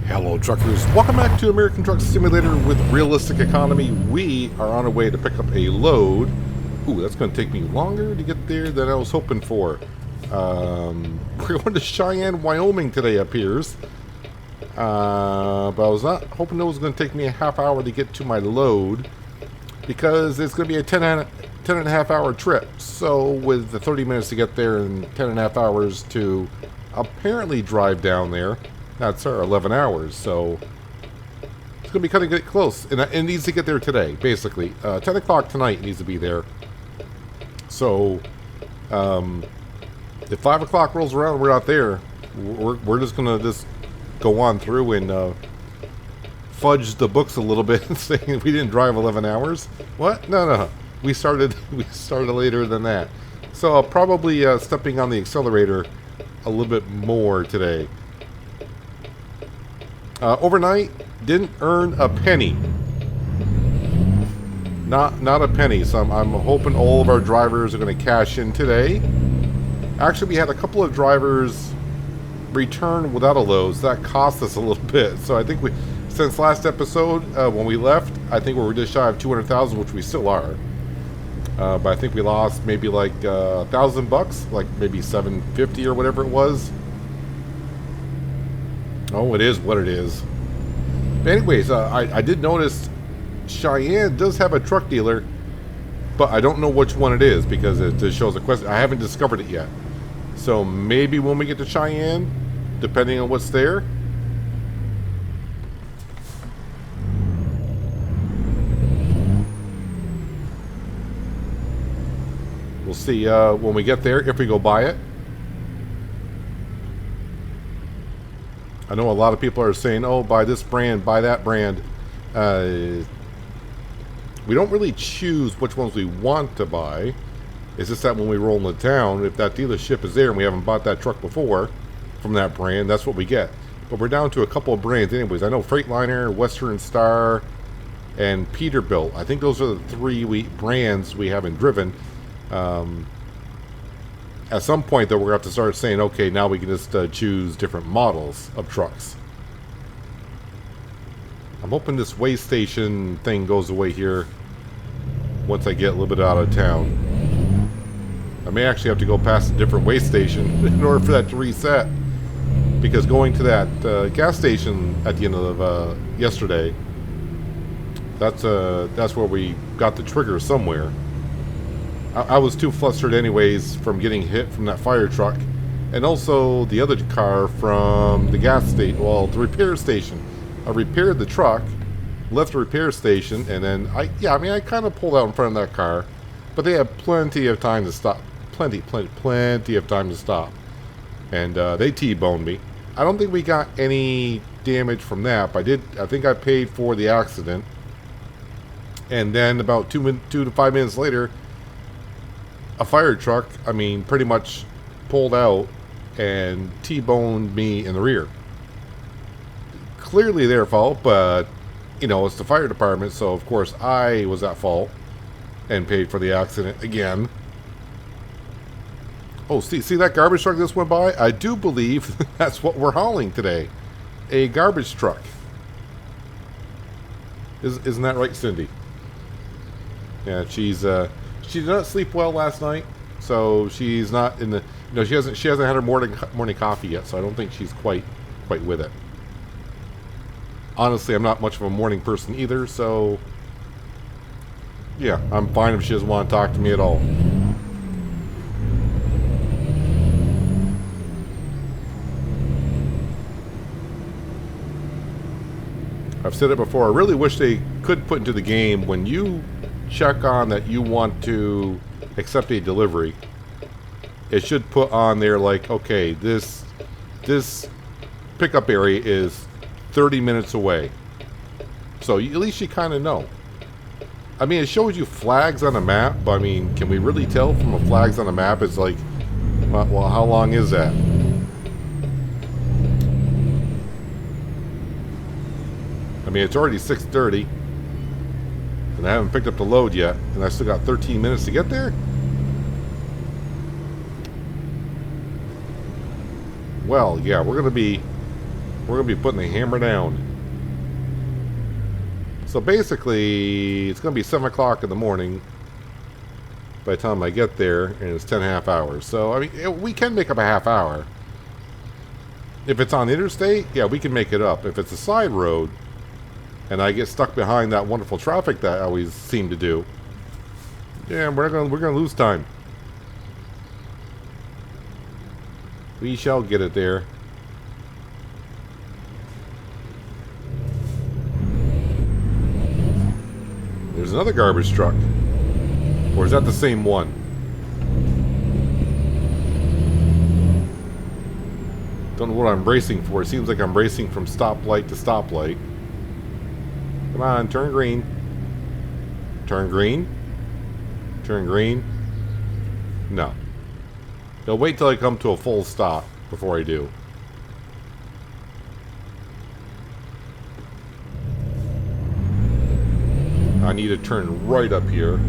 Hello truckers, welcome back to American Truck Simulator with Realistic Economy. We are on our way to pick up a load. Ooh, that's going to take me longer to get there than I was hoping for. We're going to Cheyenne, Wyoming today, appears. But I was not hoping it was going to take me a half hour to get to my load, because it's going to be a 10 and a half hour trip. So with the 30 minutes to get there and 10 and a half hours to apparently drive down there, that's our 11 hours, so it's going to be kind of get close. And it needs to get there today, basically. 10 o'clock tonight needs to be there. So, if 5 o'clock rolls around and we're not there, we're just going to go on through and fudge the books a little bit and say we didn't drive 11 hours. What? No. We started later than that. So I'll probably stepping on the accelerator a little bit more today. Overnight, didn't earn a penny. Not a penny. So I'm hoping all of our drivers are going to cash in today. Actually, we had a couple of drivers return without a load, so that cost us a little bit. So I think since last episode, when we left, I think we were just shy of 200,000, which we still are. But I think we lost maybe like $1,000, like maybe 750 or whatever it was. Oh, it is what it is. But anyways, I did notice Cheyenne does have a truck dealer, but I don't know which one it is because it just shows a question. I haven't discovered it yet. So maybe when we get to Cheyenne, depending on what's there. We'll see when we get there if we go buy it. I know a lot of people are saying, oh, buy this brand, buy that brand. We don't really choose which ones we want to buy. It's just that when we roll into town, if that dealership is there and we haven't bought that truck before from that brand, that's what we get. But we're down to a couple of brands anyways. I know Freightliner, Western Star, and Peterbilt. I think those are the three brands we haven't driven. At some point, though, we're going to have to start saying, okay, now we can just choose different models of trucks. I'm hoping this way station thing goes away here once I get a little bit out of town. I may actually have to go past a different way station in order for that to reset. Because going to that gas station at the end of yesterday, that's where we got the trigger somewhere. I was too flustered anyways from getting hit from that fire truck, and also the other car from the gas station, well, the repair station. I repaired the truck, left the repair station, and then I kind of pulled out in front of that car, but they had plenty of time to stop, plenty of time to stop, and they T-boned me. I don't think we got any damage from that, but I think I paid for the accident, and then about 2 to 5 minutes later, a fire truck, pretty much pulled out and T-boned me in the rear. Clearly their fault, but, it's the fire department, so of course I was at fault and paid for the accident again. Oh, see that garbage truck this went by? I do believe that's what we're hauling today. A garbage truck. Isn't that right, Cindy? Yeah, she did not sleep well last night, so she's not in the. She hasn't had her morning coffee yet, so I don't think she's quite with it. Honestly, I'm not much of a morning person either, so yeah, I'm fine if she doesn't want to talk to me at all. I've said it before. I really wish they could put into the game when you check on that you want to accept a delivery, it should put on there like, okay, this pickup area is 30 minutes away, so at least you kind of know. It shows you flags on a map, but can we really tell from the flags on the map? It's like, well, how long is that? It's already 6:30 and I haven't picked up the load yet, and I still got 13 minutes to get there? Well, yeah, we're going to be We're going to be putting the hammer down. So basically, it's going to be 7 o'clock in the morning by the time I get there, and it's 10.5 hours. So, I mean, we can make up a half hour. If it's on interstate, yeah, we can make it up. If it's a side road, and I get stuck behind that wonderful traffic that I always seem to do, yeah, we're gonna lose time. We shall get it there. There's another garbage truck. Or is that the same one? Don't know what I'm bracing for. It seems like I'm bracing from stoplight to stoplight. Come on, turn green. Turn green. Turn green. No. They'll wait till I come to a full stop before I do. I need to turn right up here.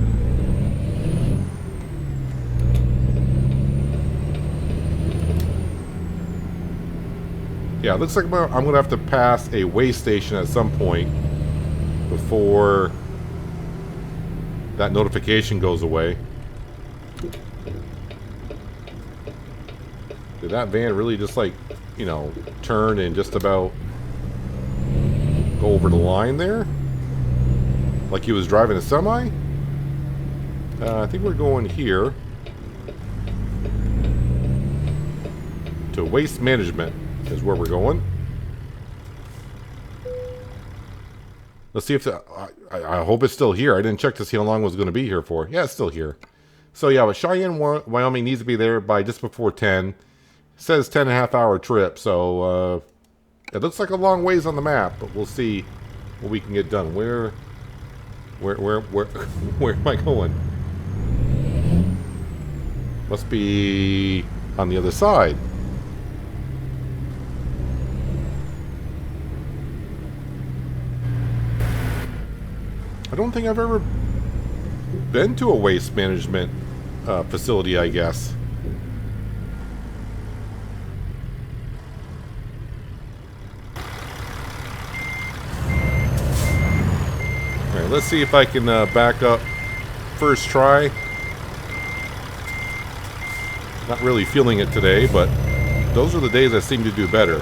Yeah, it looks like I'm going to have to pass a way station at some point before that notification goes away. Did that van really just, like, you know, turn and just about go over the line there? Like he was driving a semi? I think we're going here to waste management is where we're going. Let's see if I hope it's still here. I didn't check to see how long it was going to be here for. Yeah, it's still here. So yeah, but Cheyenne, Wyoming needs to be there by just before 10. It says 10.5 hour trip, so it looks like a long ways on the map, but we'll see what we can get done. Where am I going? Must be on the other side. I don't think I've ever been to a waste management facility, I guess. Alright, let's see if I can back up first try. Not really feeling it today, but those are the days I seem to do better.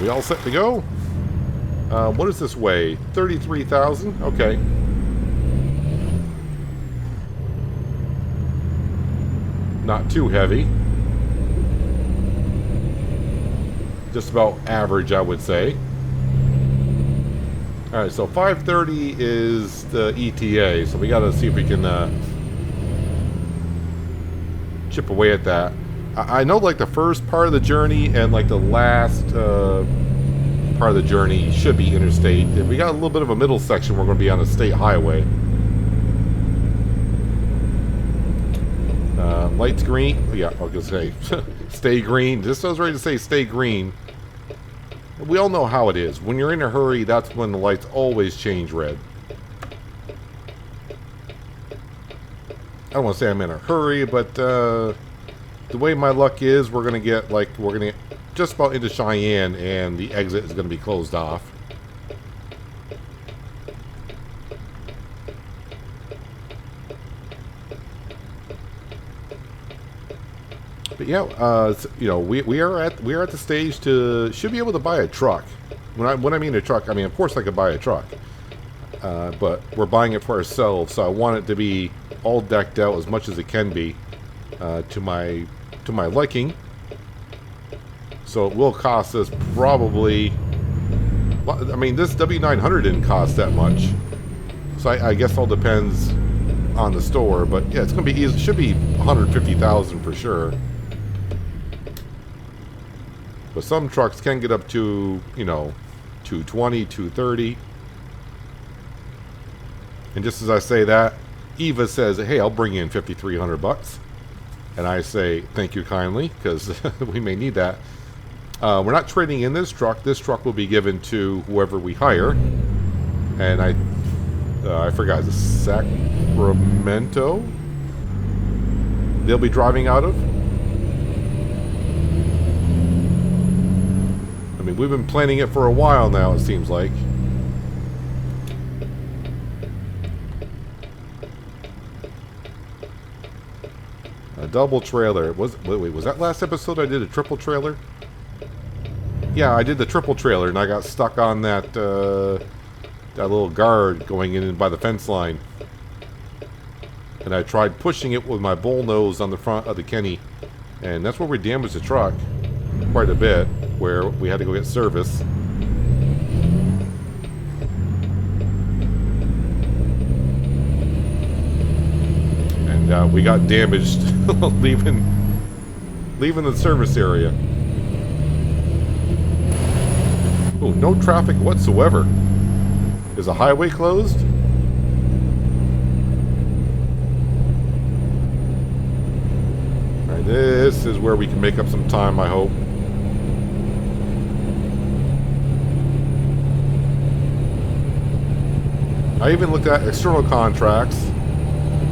We all set to go? What is this weigh? 33,000? Okay. Not too heavy. Just about average, I would say. Alright, so 530 is the ETA, so we gotta see if we can chip away at that. I know, like, the first part of the journey and, like, the last part of the journey should be interstate. If we got a little bit of a middle section, we're going to be on a state highway. Lights green. Yeah, I was going to say stay green. This I was ready to say stay green. We all know how it is. When you're in a hurry, that's when the lights always change red. I don't want to say I'm in a hurry, but the way my luck is, we're going to get, like, we're going to get just about into Cheyenne, and the exit is going to be closed off. But yeah, you know, we are at the stage to should be able to buy a truck. When I mean a truck, I mean, of course I could buy a truck, but we're buying it for ourselves, so I want it to be all decked out as much as it can be to my liking. So it will cost us probably, I mean, this W900 didn't cost that much, so I guess all depends on the store. But yeah, it's gonna be easy. Should be 150,000 for sure. But some trucks can get up to, you know, 220, 230. And just as I say that, Eva says, "Hey, I'll bring in 5,300 bucks." And I say, "Thank you kindly, because we may need that." We're not trading in this truck. This truck will be given to whoever we hire. And I forgot, is it Sacramento? they'll be driving out of. I mean, we've been planning it for a while now, it seems like. A double trailer. Wait, was that last episode I did a triple trailer? Yeah, I did the triple trailer, and I got stuck on that that little guard going in by the fence line. And I tried pushing it with my bull nose on the front of the Kenny, and that's where we damaged the truck quite a bit, where we had to go get service. And we got damaged leaving the service area. Oh, no traffic whatsoever. Is the highway closed? Alright, this is where we can make up some time, I hope. I even looked at external contracts.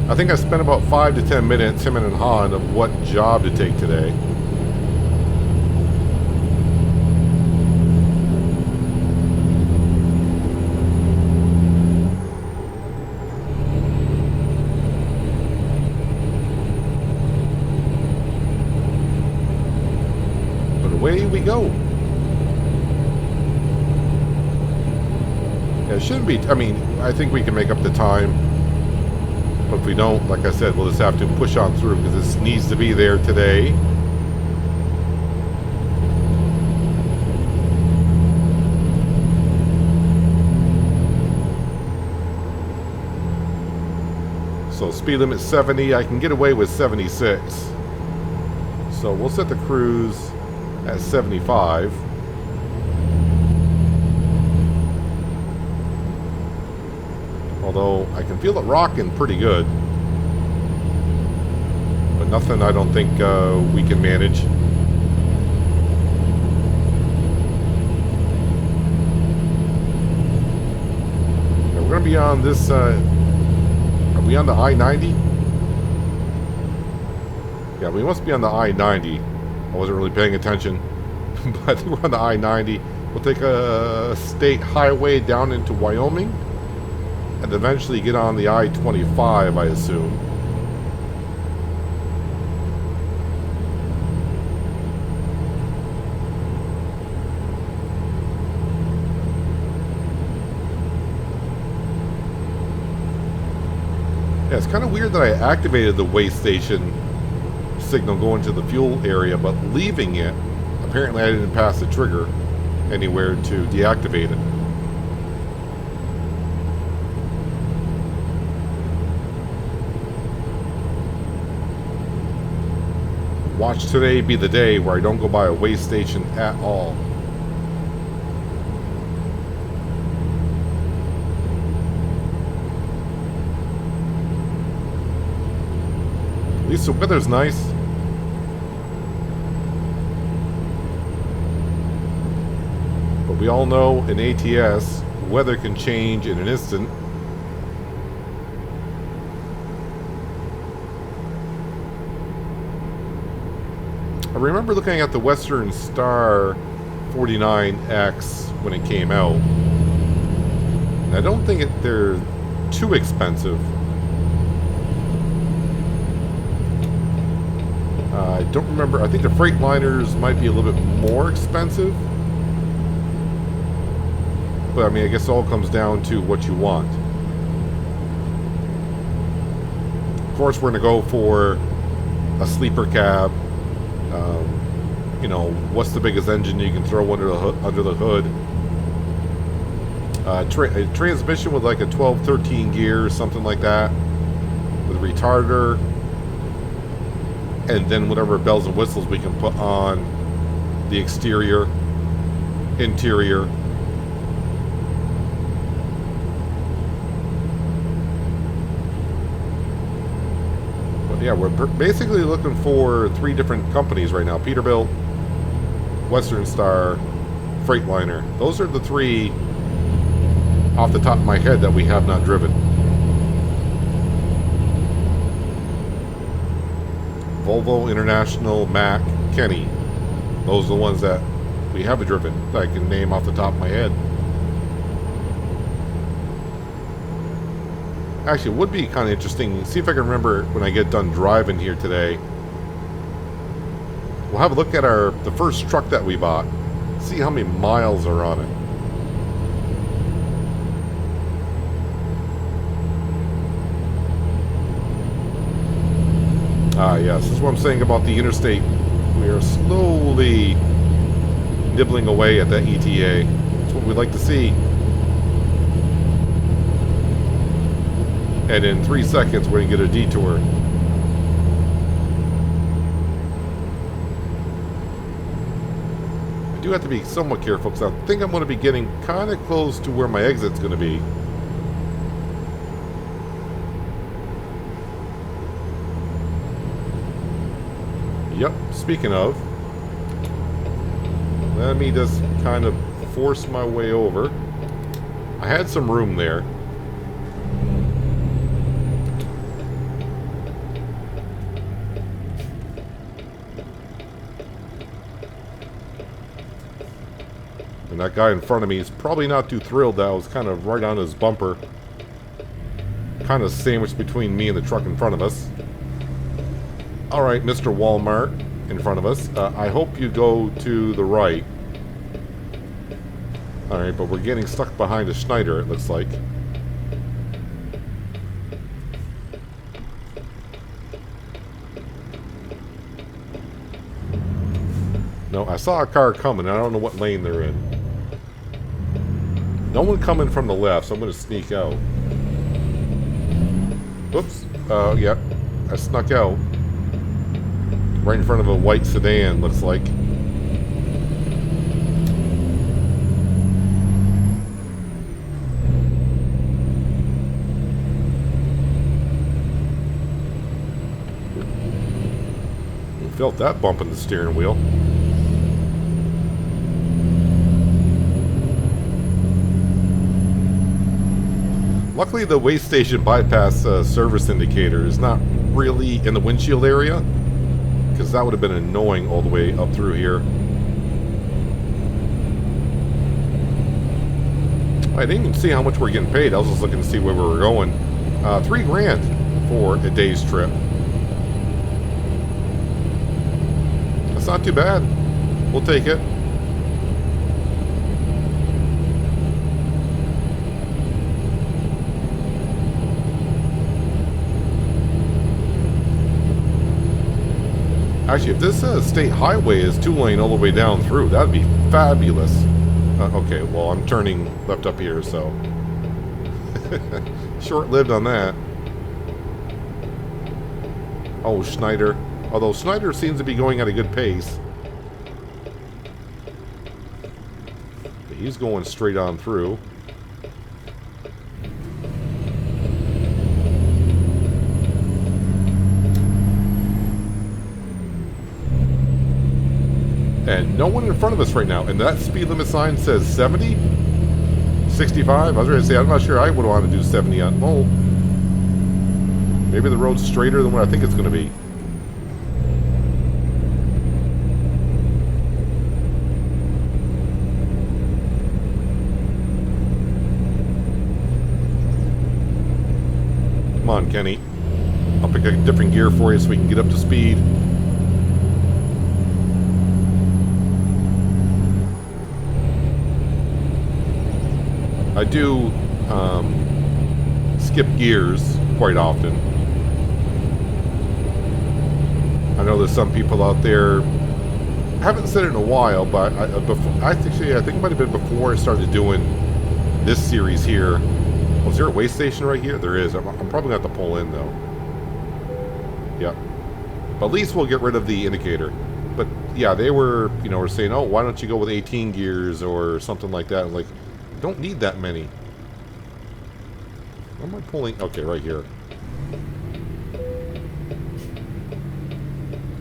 I think I spent about 5 to 10 minutes, him and Han, of what job to take today. Away we go. Yeah, it shouldn't be. I mean, I think we can make up the time. But if we don't, like I said, we'll just have to push on through because this needs to be there today. So speed limit 70. I can get away with 76. So we'll set the cruise at 75. Although I can feel it rocking pretty good. But nothing I don't think we can manage. Now we're going to be on this... are we on the I-90? Yeah, we must be on the I-90. I wasn't really paying attention, but we're on the I-90. We'll take a state highway down into Wyoming, and eventually get on the I-25, I assume. Yeah, it's kind of weird that I activated the way station signal going to the fuel area, but leaving it, apparently I didn't pass the trigger anywhere to deactivate it. Watch today be the day where I don't go by a way station at all. At least the weather's nice. But we all know in ATS, weather can change in an instant. I remember looking at the Western Star 49X when it came out. And I don't think they're too expensive. I don't remember. I think the Freightliners might be a little bit more expensive. But I mean, I guess it all comes down to what you want. Of course, we're going to go for a sleeper cab. You know, what's the biggest engine you can throw under the hood? A transmission with like a 12, 13 gear, something like that, with a retarder, and then whatever bells and whistles we can put on the exterior, interior. Yeah, we're basically looking for 3 different companies right now. Peterbilt, Western Star, Freightliner. Those are the 3 off the top of my head that we have not driven. Volvo, International, Mack, Kenny. Those are the ones that we have driven that I can name off the top of my head. Actually, it would be kind of interesting. See if I can remember when I get done driving here today. We'll have a look at the first truck that we bought. See how many miles are on it. Ah, yes. This is what I'm saying about the Interstate. We are slowly nibbling away at that ETA. That's what we'd like to see. And in 3 seconds, we're going to get a detour. I do have to be somewhat careful because I think I'm going to be getting kind of close to where my exit's going to be. Yep, speaking of, let me just kind of force my way over. I had some room there. And that guy in front of me is probably not too thrilled that I was kind of right on his bumper. Kind of sandwiched between me and the truck in front of us. Alright, Mr. Walmart in front of us. I hope you go to the right. Alright, but we're getting stuck behind a Schneider, it looks like. No, I saw a car coming. I don't know what lane they're in. No one coming from the left, so I'm going to sneak out. Whoops. Yeah. I snuck out. Right in front of a white sedan, looks like. Felt that bump in the steering wheel. Luckily, the way station bypass service indicator is not really in the windshield area, because that would have been annoying all the way up through here. I didn't even see how much we're getting paid. I was just looking to see where we were going. $3 grand for a day's trip. That's not too bad. We'll take it. Actually, if this state highway is 2-lane all the way down through, that'd be fabulous. Okay, well, I'm turning left up here, so... short-lived on that. Oh, Schneider. Although Schneider seems to be going at a good pace. But he's going straight on through. And no one in front of us right now. And that speed limit sign says 70? 65? I was going to say, I'm not sure I would want to do 70 on... Well, maybe the road's straighter than what I think it's going to be. Come on, Kenny. I'll pick a different gear for you so we can get up to speed. I do skip gears quite often. I know there's some people out there, I haven't said it in a while, but I think it might have been before I started doing this series here. Oh, is there a way station right here? There is. I'm probably going to have to pull in, though. Yeah. But at least we'll get rid of the indicator. But, yeah, they were, were saying, oh, why don't you go with 18 gears or something like that? I'm like, don't need that many. Where am I pulling? Okay, right here.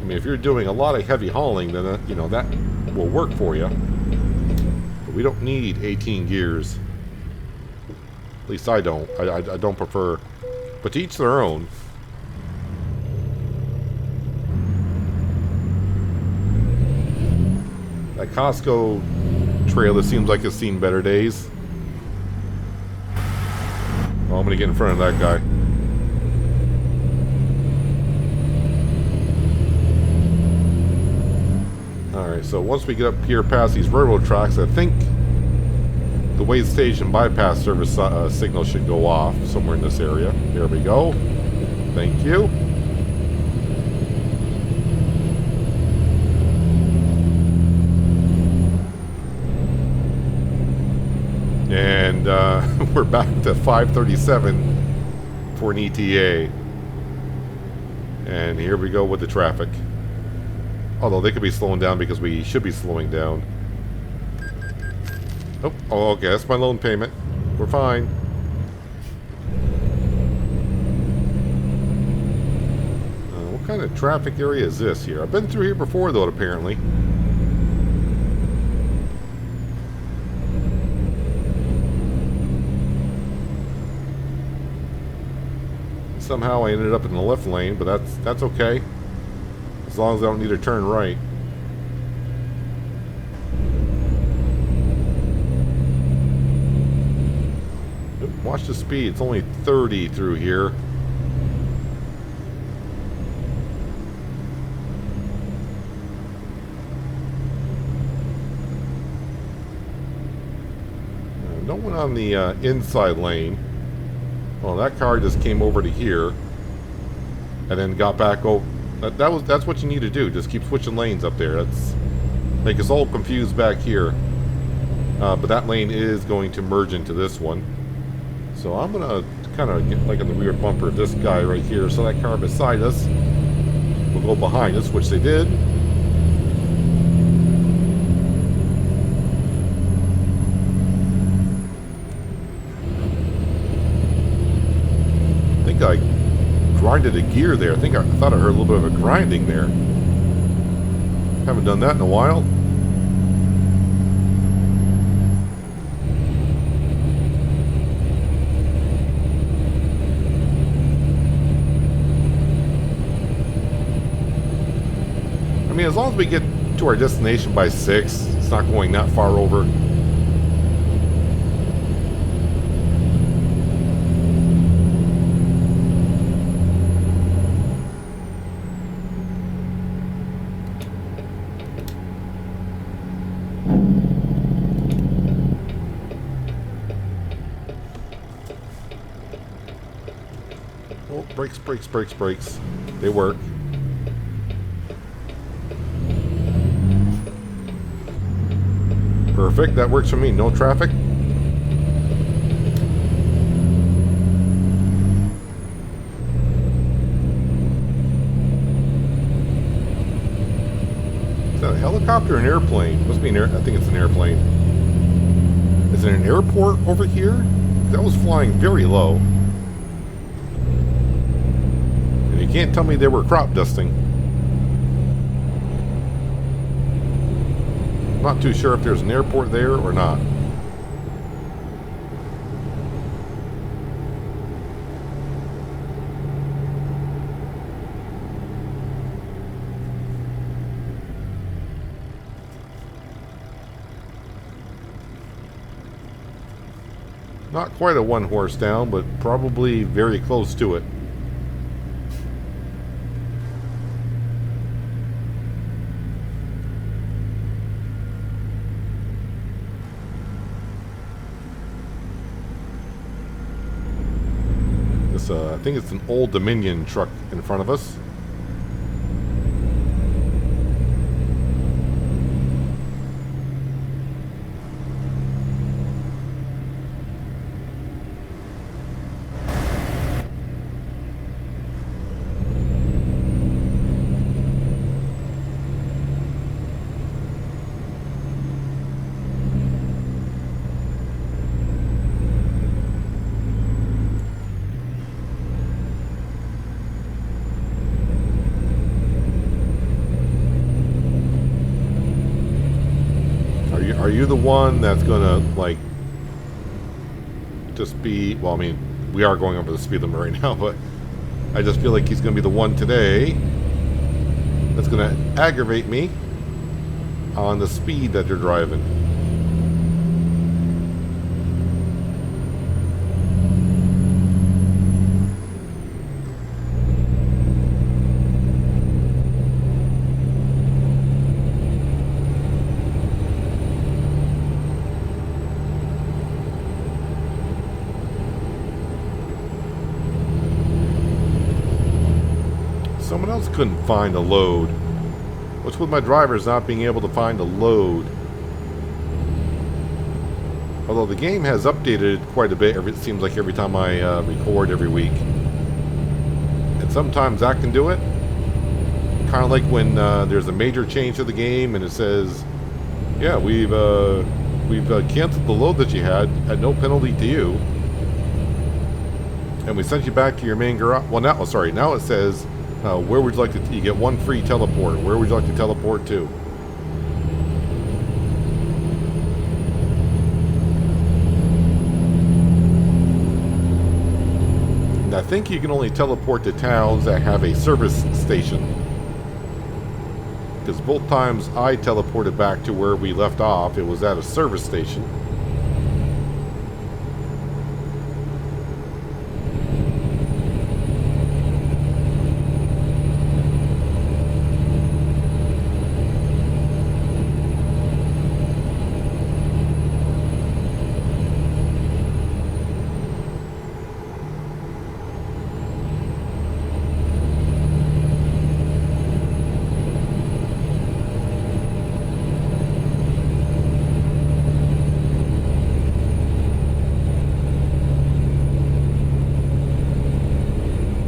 I mean, if you're doing a lot of heavy hauling, then, that will work for you. But we don't need 18 gears. At least I don't. I don't prefer. But to each their own. That Costco trailer seems like it's seen better days. Oh, I'm gonna get in front of that guy. Alright, so once we get up here past these railroad tracks, I think the Wade Station bypass service signal should go off somewhere in this area. There we go. Thank you. And we're back to 537 for an ETA. And here we go with the traffic. Although they could be slowing down because we should be slowing down. Oh, okay, that's my loan payment. We're fine. What kind of traffic area is this here? I've been through here before, though, apparently. Somehow I ended up in the left lane, but that's okay. As long as I don't need to turn right. Watch the speed. It's only 30 through here. No one on the inside lane. Well, that car just came over to here and then got back over. That's what you need to do. Just keep switching lanes up there. That's make us all confused back here. But that lane is going to merge into this one. So I'm gonna kind of get like in the rear bumper of this guy right here. So that car beside us will go behind us, which they did. I think I grinded a gear there. I thought I heard a little bit of a grinding there. Haven't done that in a while. I mean, as long as we get to our destination by 6, it's not going that far over. Oh, brakes, brakes, brakes, brakes. They work. Perfect, that works for me. No traffic. Is that a helicopter or an airplane? Must be an I think it's an airplane. Is it an airport over here? That was flying very low. And you can't tell me they were crop dusting. Not too sure if there's an airport there or not. Not quite a one horse down, but probably very close to it. I think it's an Old Dominion truck in front of us. Are you the one that's gonna, like, just be, well, I mean, we are going over the speed limit right now, but I just feel like he's gonna be the one today that's gonna aggravate me on the speed that you're driving. Someone else couldn't find a load. What's with my drivers not being able to find a load? Although the game has updated quite a bit, it seems like every time I record every week. And sometimes that can do it. Kind of like when there's a major change to the game and it says, yeah, we've canceled the load that you had at no penalty to you. And we sent you back to your main garage. Well, now, sorry, now it says, where would you like to, you get one free teleport. Where would you like to teleport to? And I think you can only teleport to towns that have a service station. Because both times I teleported back to where we left off, it was at a service station.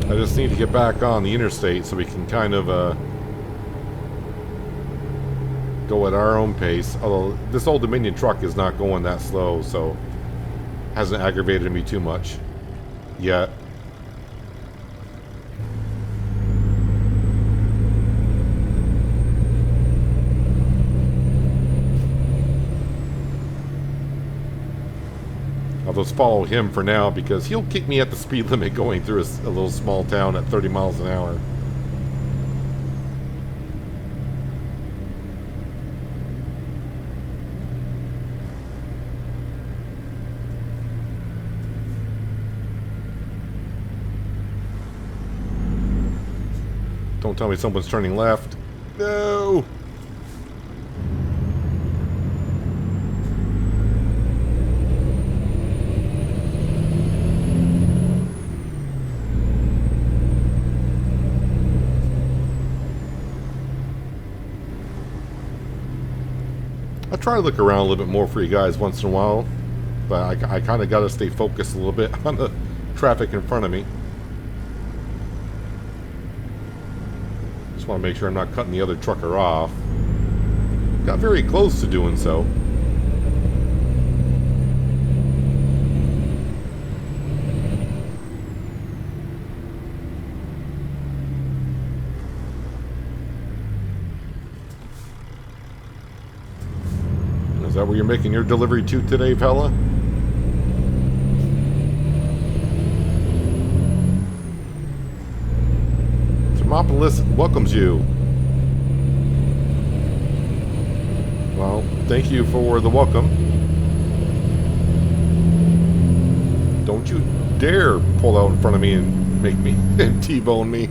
I just need to get back on the interstate so we can kind of go at our own pace. Although this Old Dominion truck is not going that slow, so hasn't aggravated me too much yet. I'll just follow him for now because he'll keep me at the speed limit going through a little small town at 30 miles an hour. Don't tell me someone's turning left. No! I try to look around a little bit more for you guys once in a while, but I kind of got to stay focused a little bit on the traffic in front of me. Just want to make sure I'm not cutting the other trucker off. Got very close to doing so. Is that where you're making your delivery to today, fella? Thermopolis welcomes you. Well, thank you for the welcome. Don't you dare pull out in front of me and make me T-bone me.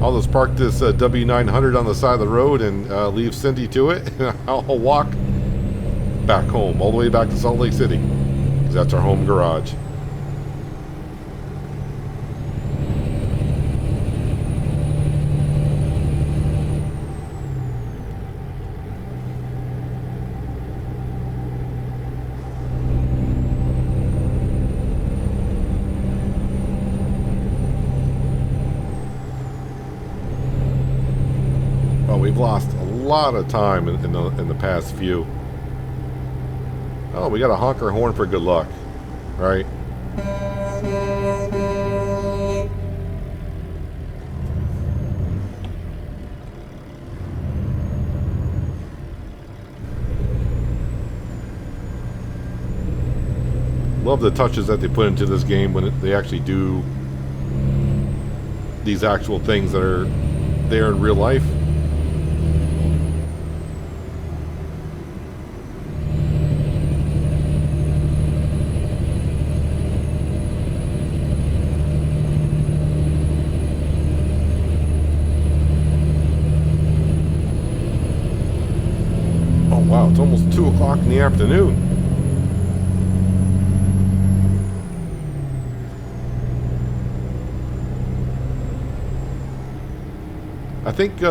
I'll just park this W900 on the side of the road and leave Cindy to it. I'll walk back home, all the way back to Salt Lake City, because that's our home garage. We've lost a lot of time in the past few. Oh, we got a honker horn for good luck, right? Love the touches that they put into this game when they actually do these actual things that are there in real life. Wow, it's almost 2 o'clock in the afternoon. I think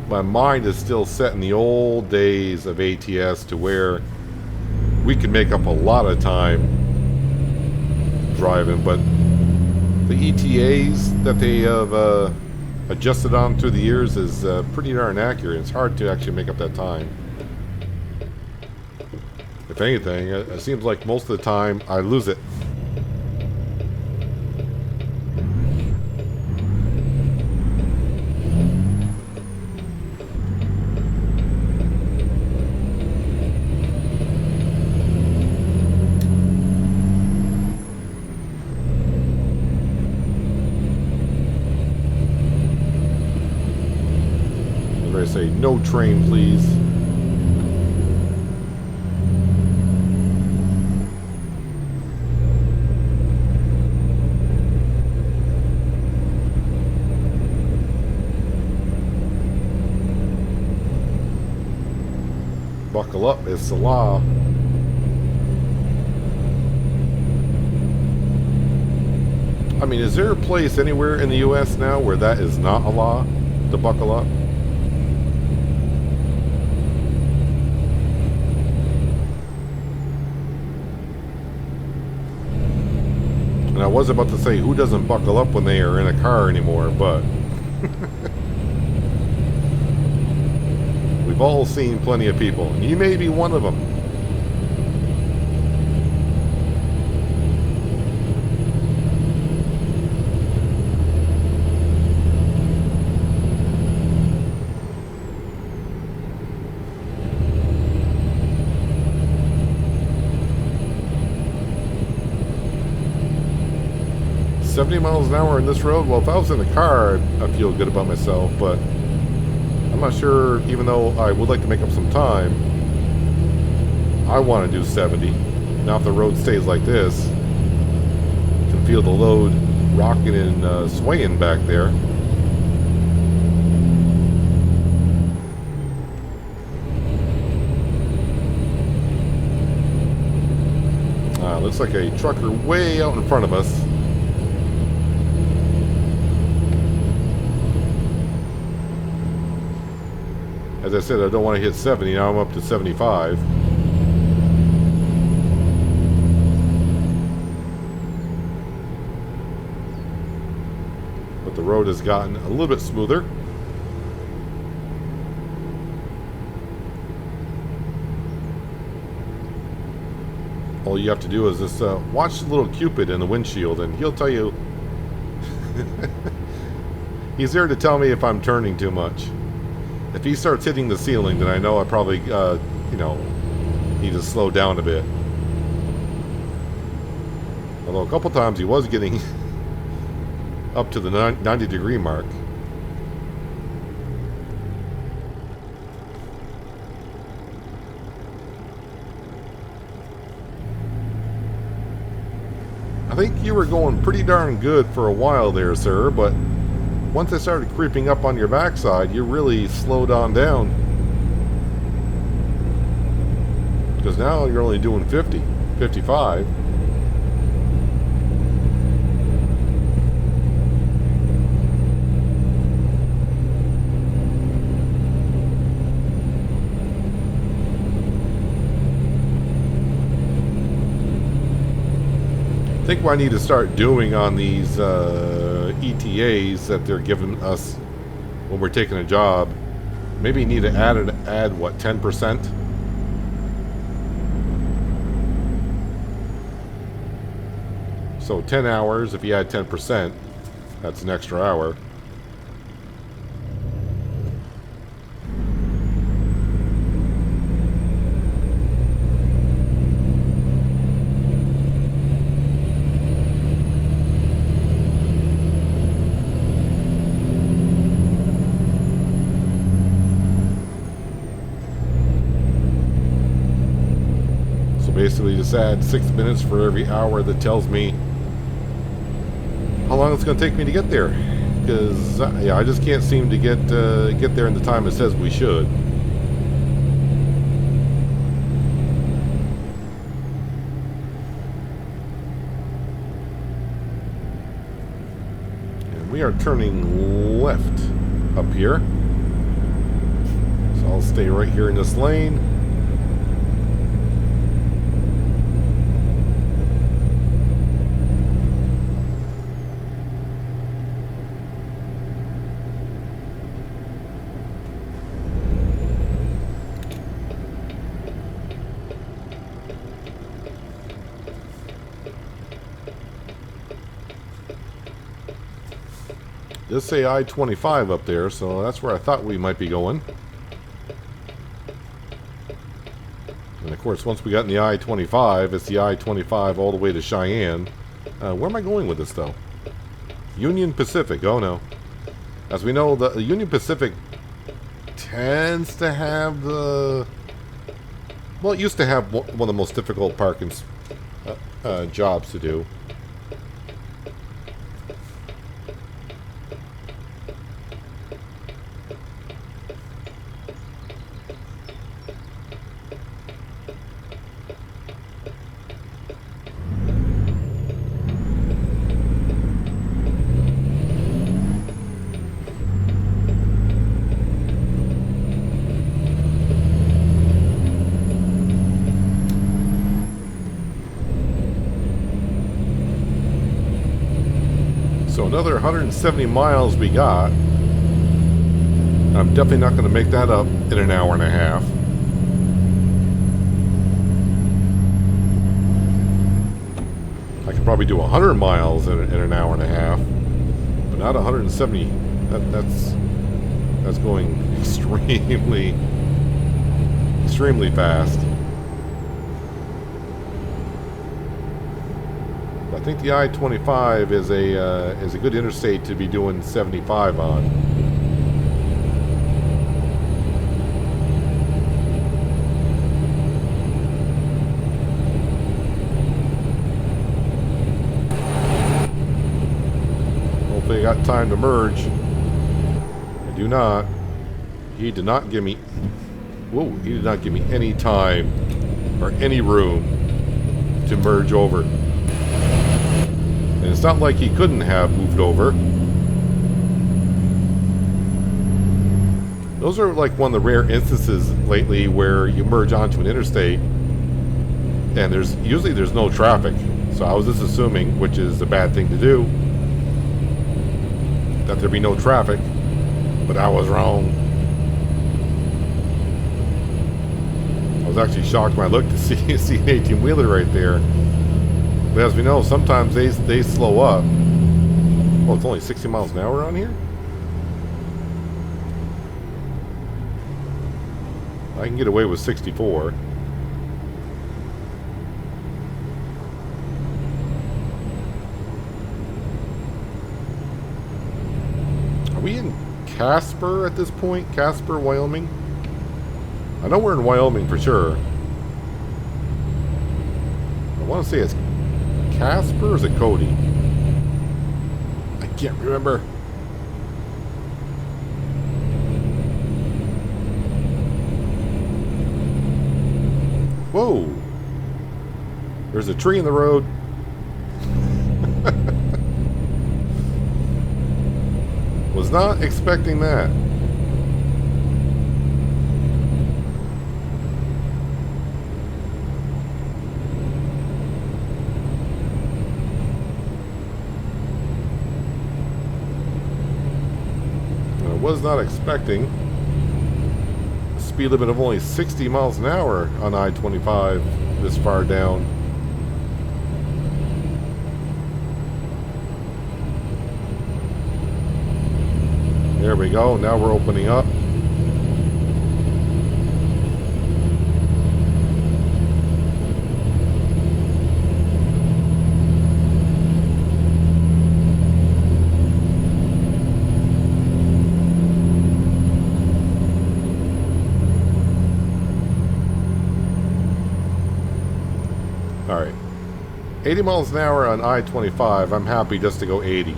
my mind is still set in the old days of ATS to where we could make up a lot of time driving, but the ETAs that they have adjusted on through the years is pretty darn accurate. It's hard to actually make up that time. If anything, it seems like most of the time I lose it. Say no train, please. Buckle up, it's the law. I mean, is there a place anywhere in the US now where that is not a law to buckle up? And I was about to say, who doesn't buckle up when they are in a car anymore, but we've all seen plenty of people, and you may be one of them. $70 miles an hour in this road. Well, if I was in a car, I'd feel good about myself, but I'm not sure, even though I would like to make up some time, I want to do 70. Now if the road stays like this, you can feel the load rocking and swaying back there. Looks like a trucker way out in front of us. As I said, I don't want to hit 70. Now I'm up to 75. But the road has gotten a little bit smoother. All you have to do is just watch the little Cupid in the windshield, and he'll tell you. He's there to tell me if I'm turning too much. If he starts hitting the ceiling, then I know I probably, you know, need to slow down a bit. Although a couple times he was getting up to the 90-degree mark. I think you were going pretty darn good for a while there, sir, but once I started creeping up on your backside, you really slowed on down. Because now you're only doing 50, 55. I think what I need to start doing on these ETAs that they're giving us when we're taking a job, maybe you need to add what, 10%? So 10 hours, if you add 10%, that's an extra hour. Basically just add 6 minutes for every hour that tells me how long it's going to take me to get there, because yeah, I just can't seem to get there in the time it says we should. are turning left up here. So I'll stay right here in this lane. Does say I-25 up there, so that's where I thought we might be going. And of course, once we got in the I-25, it's the I-25 all the way to Cheyenne. Where am I going with this, though? Union Pacific. Oh, no. As we know, the Union Pacific tends to have the... Well, it used to have one of the most difficult parking jobs to do. So another 170 miles we got. I'm definitely not going to make that up in an hour and a half. I could probably do 100 miles in an hour and a half, but not 170. That's going extremely fast. I think the I-25 is a good interstate to be doing 75 on. Hopefully I got time to merge. I do not. He did not give me... Whoa, he did not give me any time or any room to merge over. And it's not like he couldn't have moved over. Those are like one of the rare instances lately where you merge onto an interstate and usually there's no traffic. So I was just assuming, which is a bad thing to do, that there'd be no traffic, but I was wrong. I was actually shocked when I looked to see an 18-wheeler right there. But as we know, sometimes they slow up. Oh, it's only 60 miles an hour on here? I can get away with 64. Are we in Casper at this point? Casper, Wyoming? I know we're in Wyoming for sure. I want to say it's Casper or is it Cody? I can't remember. Whoa! There's a tree in the road. Was not expecting that. Was not expecting a speed limit of only 60 miles an hour on I-25 this far down. There we go. Now we're opening up. Alright, 80 miles an hour on I-25, I'm happy just to go 80.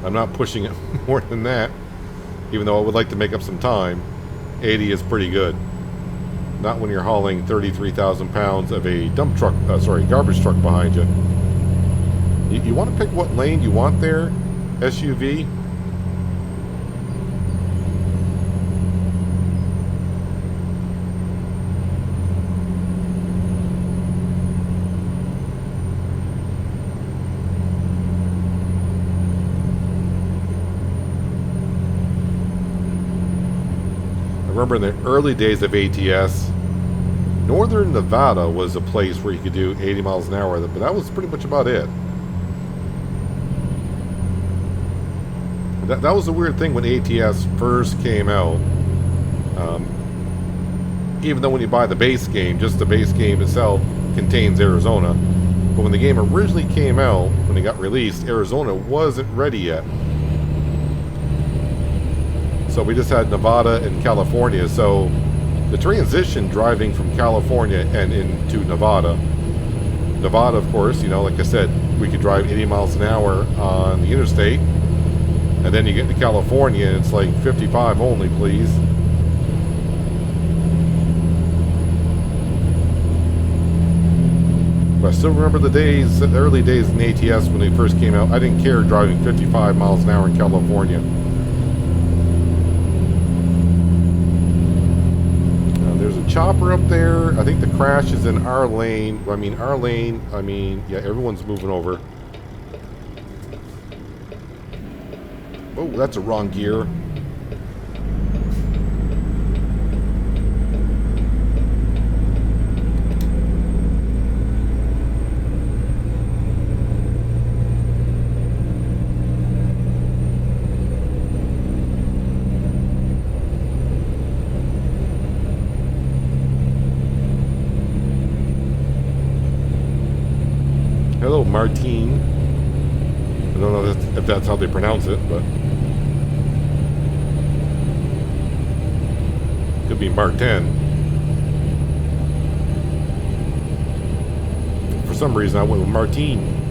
I'm not pushing it more than that, even though I would like to make up some time. 80 is pretty good. Not when you're hauling 33,000 pounds of a dump truck, garbage truck behind you. You want to pick what lane you want there, SUV. remember in the early days of ATS, Northern Nevada was a place where you could do 80 miles an hour, but that was pretty much about it. That was the weird thing when ATS first came out. Even though when you buy the base game, just the base game itself contains Arizona. But when the game originally came out, when it got released, Arizona wasn't ready yet. So we just had Nevada and California. So the transition driving from California and into Nevada. Nevada, of course, you know, like I said, we could drive 80 miles an hour on the interstate. And then you get to California, and it's like 55 only, please. But I still remember the days, the early days in ATS when they first came out. I didn't care driving 55 miles an hour in California. There's a chopper up there. I think the crash is in our lane. I mean, our lane, yeah, everyone's moving over. Oh, that's a wrong gear. Hello, Martine. I don't know if that's how they pronounce it, but could be Martin. For some reason, I went with Martine.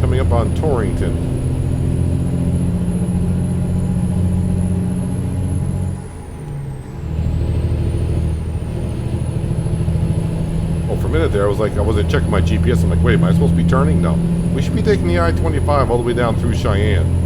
Coming up on Torrington. For a minute there, I wasn't checking my GPS. I'm like, wait, am I supposed to be turning? No. We should be taking the I-25 all the way down through Cheyenne.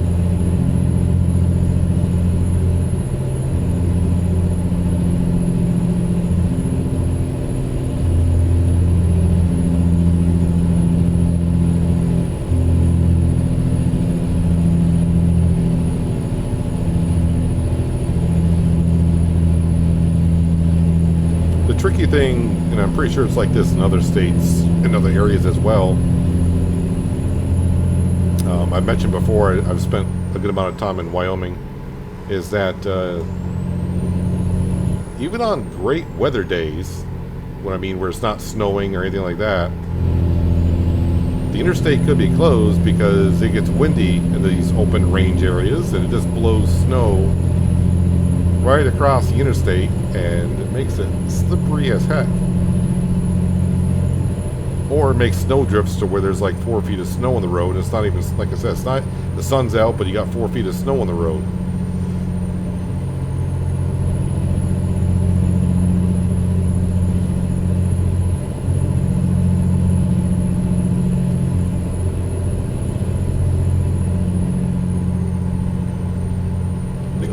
Tricky thing, and I'm pretty sure it's like this in other states, in other areas as well. I mentioned before, I've spent a good amount of time in Wyoming, is that even on great weather days, where it's not snowing or anything like that, the interstate could be closed because it gets windy in these open range areas and it just blows snow right across the interstate, and it makes it slippery as heck. Or it makes snow drifts to where there's like 4 feet of snow on the road. It's not even, like I said, it's not, the sun's out, but you got 4 feet of snow on the road.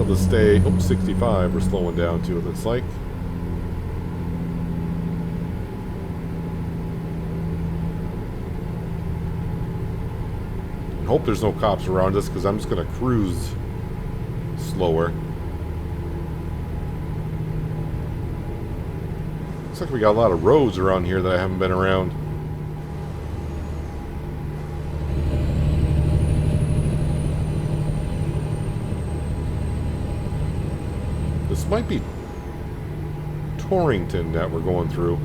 To stay 65. We're slowing down to it looks like. And hope there's no cops around us because I'm just going to cruise slower. Looks like we got a lot of roads around here that I haven't been around. This might be Torrington that we're going through.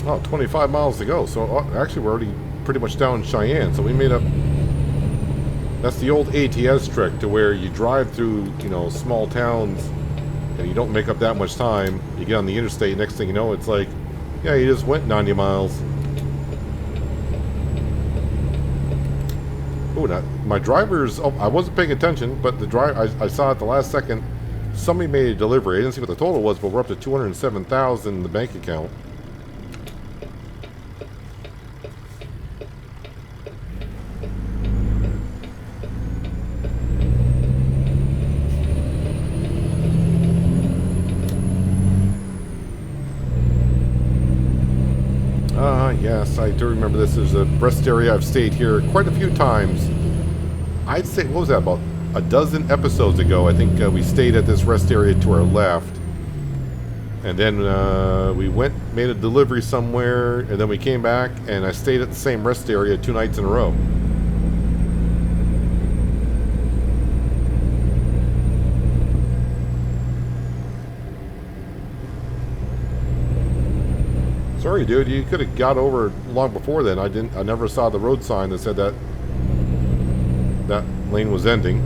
Oh, 25 miles to go. So actually we're already pretty much down Cheyenne. So we made up. That's the old ATS trick to where you drive through, small towns and you don't make up that much time. You get on the interstate, next thing you know, it's like, yeah, you just went 90 miles. Oh, my driver's... Oh, I wasn't paying attention, but the I saw at the last second, somebody made a delivery. I didn't see what the total was, but we're up to $207,000 in the bank account. Yes, I do remember this is a rest area. I've stayed here quite a few times. I'd say, what was that, about a dozen episodes ago? I think we stayed at this rest area to our left. And then we went, made a delivery somewhere, and then we came back, and I stayed at the same rest area 2 nights in a row. Sorry, dude. You could have got over long before then. I never saw the road sign that said that lane was ending.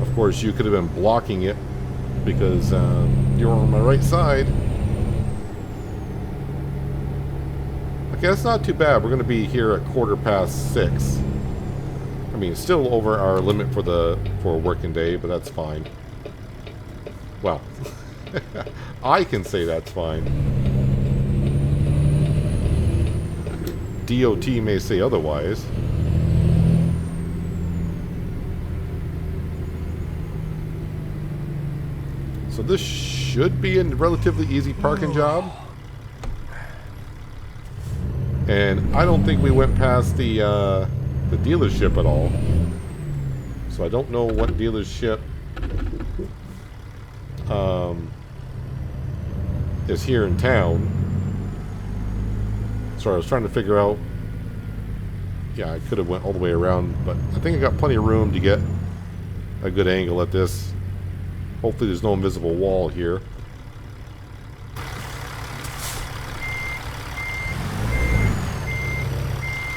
Of course, you could have been blocking it because you were on my right side. Okay, that's not too bad. We're going to be here at 6:15. I mean, still over our limit for a working day, but that's fine. Well, I can say that's fine. DOT may say otherwise. So this should be a relatively easy parking job. And I don't think we went past the dealership at all. So I don't know what dealership is here in town. Sorry, I was trying to figure out. Yeah, I could have went all the way around, but I think I got plenty of room to get a good angle at this. Hopefully there's no invisible wall here.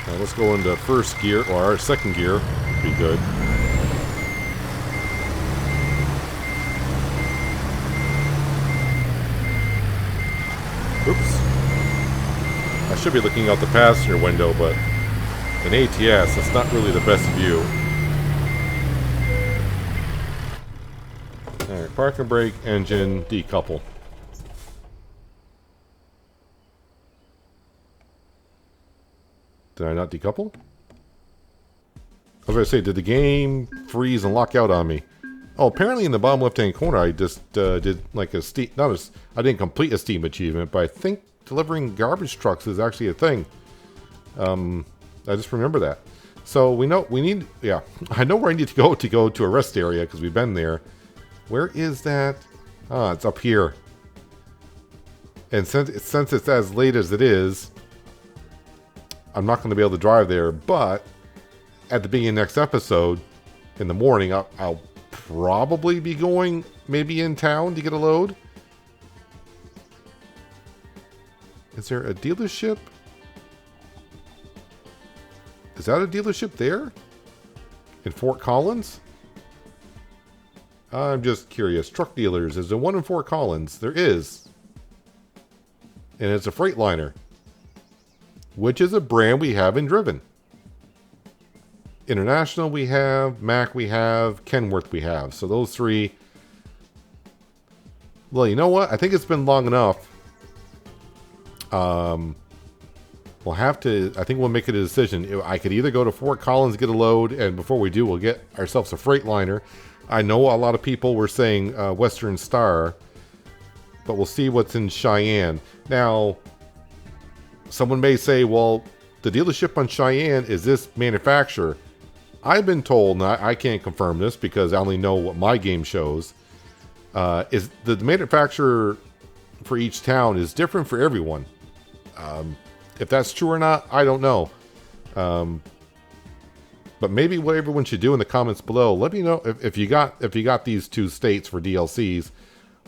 Now let's go into first gear, or our second gear. Would be good. Oops. I should be looking out the passenger window, but in ATS, it's not really the best view. Alright, park and brake, engine, decouple. Did I not decouple? I was going to say, did the game freeze and lock out on me? Oh, apparently in the bottom left-hand corner, I just did like a Steam... I didn't complete a Steam achievement, but I think delivering garbage trucks is actually a thing. I just remember that. So we need, yeah, I know where I need to go to a rest area because we've been there. Where is that? Ah, it's up here. And since it's as late as it is, I'm not going to be able to drive there. But at the beginning of next episode, in the morning, I'll probably be going maybe in town to get a load. Is there a dealership? Is that a dealership there? In Fort Collins? I'm just curious. Truck dealers. Is there one in Fort Collins? There is. And it's a Freightliner. Which is a brand we haven't driven. International we have. Mack we have. Kenworth we have. So those three. Well, you know what? I think it's been long enough. We'll have to, I think we'll make a decision. I could either go to Fort Collins, get a load, and before we do, we'll get ourselves a Freightliner. I know a lot of people were saying Western Star, but we'll see what's in Cheyenne. Now, someone may say, well, the dealership on Cheyenne is this manufacturer. I've been told, and I can't confirm this because I only know what my game shows, is the manufacturer for each town is different for everyone. If that's true or not, I don't know. But maybe what everyone should do in the comments below, let me know if you got these two states for DLCs.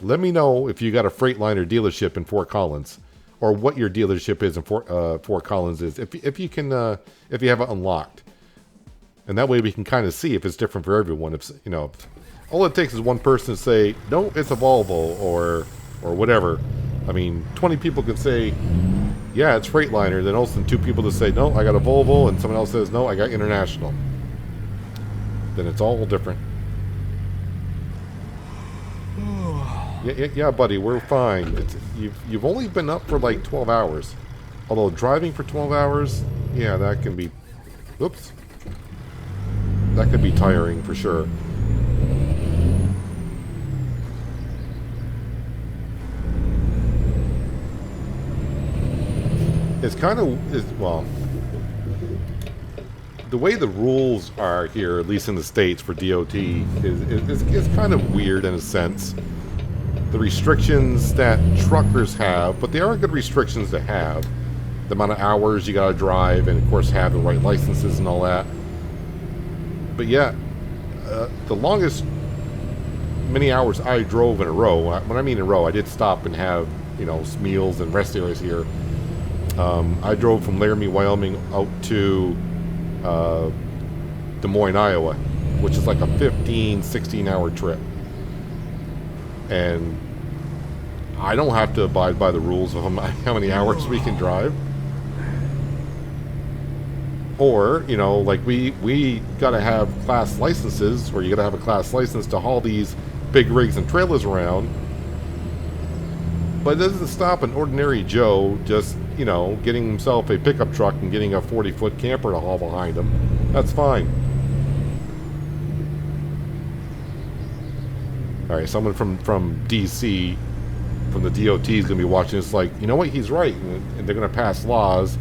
Let me know if you got a Freightliner dealership in Fort Collins, or what your dealership is in Fort Collins is. If you can, if you have it unlocked. And that way we can kind of see if it's different for everyone. If, you know, all it takes is one person to say, no, it's a Volvo, or whatever. I mean, 20 people could say, yeah, it's Freightliner. Then all of a sudden 2 people to say, no, I got a Volvo, and someone else says, no, I got International. Then it's all different. Yeah, buddy, we're fine. You've only been up for like 12 hours. Although driving for 12 hours, yeah, that can be... Oops. That could be tiring for sure. It's kind of... Well... The way the rules are here, at least in the States for DOT, is kind of weird in a sense. The restrictions that truckers have, but they are good restrictions to have. The amount of hours you gotta drive, and of course have the right licenses and all that. But yeah, the longest many hours I drove in a row, when I mean in a row, I did stop and have, you know, meals and rest areas here. I drove from Laramie, Wyoming out to Des Moines, Iowa, which is like a 15-16 hour trip. And I don't have to abide by the rules of how many hours we can drive. Or, you know, like we gotta have class licenses, or you gotta have a class license to haul these big rigs and trailers around. But it doesn't stop an ordinary Joe just, you know, getting himself a pickup truck and getting a 40-foot camper to haul behind him. That's fine. Alright, someone from DC, from the DOT, is going to be watching this like, you know what, he's right. And they're going to pass laws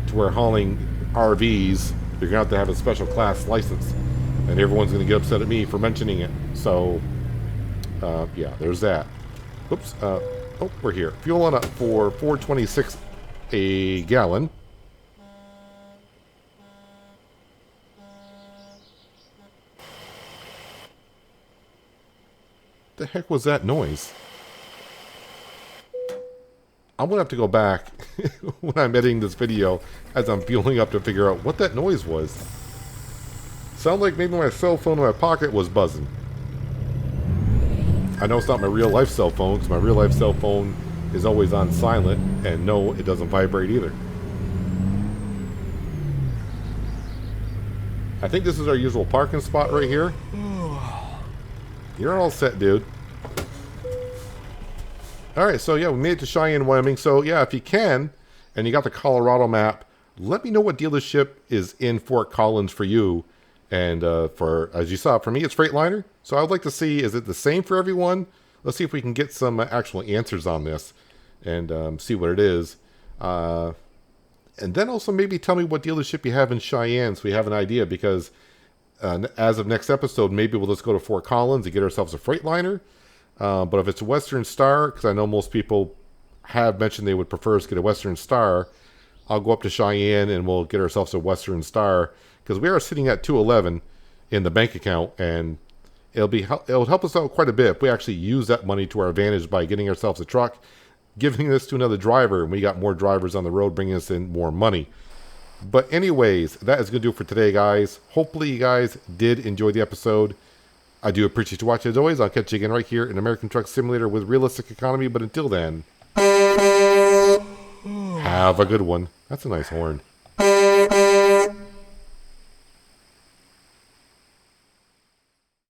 to where hauling RVs, you're going to have a special class license. And everyone's going to get upset at me for mentioning it. So, yeah, there's that. Oops. Oh, we're here. Fuel on up for $4.26 a gallon. The heck was that noise? I'm gonna have to go back when I'm editing this video as I'm fueling up to figure out what that noise was. Sound like maybe my cell phone in my pocket was buzzing. I know it's not my real life cell phone, because my real life cell phone is always on silent, and no, it doesn't vibrate either. I think this is our usual parking spot right here. You're all set, dude. Alright, so yeah, we made it to Cheyenne, Wyoming. So yeah, if you can, and you got the Colorado map, let me know what dealership is in Fort Collins for you. And for, as you saw, for me, it's Freightliner. So I'd like to see, is it the same for everyone? Let's see if we can get some actual answers on this and see what it is. And then also maybe tell me what dealership you have in Cheyenne so we have an idea, because as of next episode, maybe we'll just go to Fort Collins and get ourselves a Freightliner. But if it's a Western Star, because I know most people have mentioned they would prefer us to get a Western Star, I'll go up to Cheyenne and we'll get ourselves a Western Star, because we are sitting at $211 in the bank account, and it'll help us out quite a bit if we actually use that money to our advantage by getting ourselves a truck, giving this to another driver, and we got more drivers on the road bringing us in more money. But anyways, that is going to do it for today, guys. Hopefully you guys did enjoy the episode. I do appreciate you watching as always. I'll catch you again right here in American Truck Simulator with Realistic Economy. But until then, have a good one. That's a nice horn.